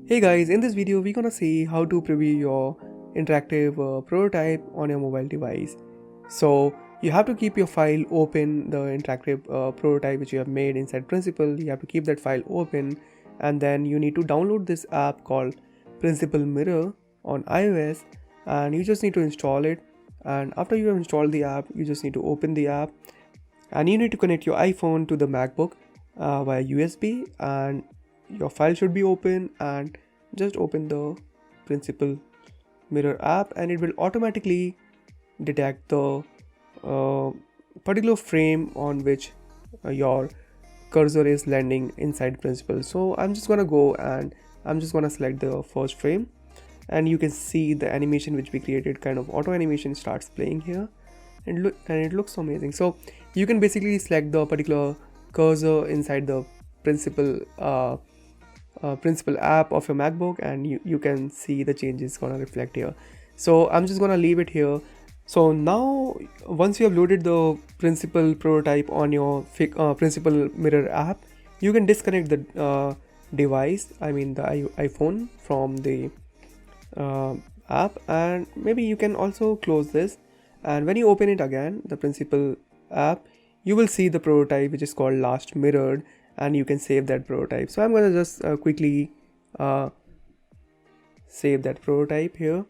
Hey guys, in this video we're gonna see how to preview your interactive prototype on your mobile device. So you have to keep your file open, the interactive prototype which you have made inside Principle. You have to keep that file open, and then you need to download this app called Principle Mirror on iOS, and you just need to install it. And after you have installed the app, you just need to open the app, and you need to connect your iPhone to the MacBook via USB, and your file should be open. And just open the Principle Mirror app, and it will automatically detect the uh, particular frame on which your cursor is landing inside Principle. So I'm just gonna go and I'm just gonna select the first frame, and you can see the animation which we created, kind of auto animation, starts playing here, and it looks amazing. So you can basically select the particular cursor inside the Principle Principle app of your MacBook, and you can see the changes gonna reflect here. So I'm just gonna leave it here. So now once you have loaded the Principle prototype on your Principle Mirror app, you can disconnect the device, I mean the iPhone, from the app, and maybe you can also close this. And when you open it again, the Principle app, you will see the prototype which is called last mirrored, and you can save that prototype. So I'm going to just quickly save that prototype here,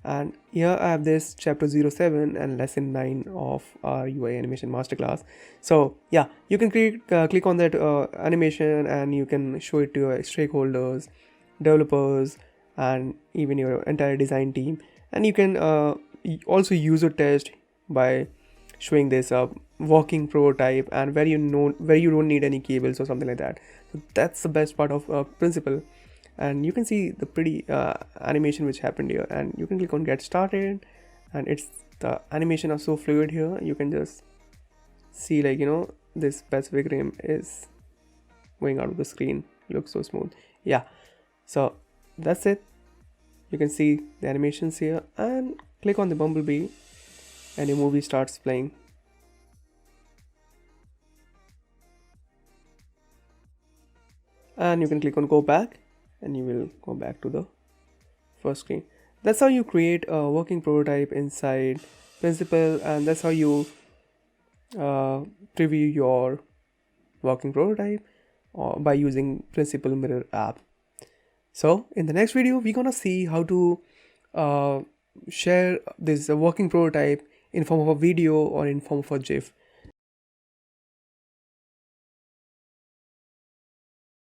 and here I have this chapter 07 and lesson 9 of our UI Animation Masterclass. So yeah, you can click on that animation, and you can show it to your stakeholders, developers, and even your entire design team. And you can also user test by showing this working prototype, and where you don't need any cables or something like that. So that's the best part of Principle. And you can see the pretty animation which happened here, and you can click on get started, and it's the animation are so fluid here. You can just see, like, this specific frame is going out of the screen. It looks so smooth. Yeah, so that's it. You can see the animations here, and click on the bumblebee and your movie starts playing. And you can click on go back, and you will go back to the first screen. That's how you create a working prototype inside Principle, and that's how you preview your working prototype by using Principle Mirror app. So in the next video, we're gonna see how to share this working prototype in form of a video or in form of a GIF.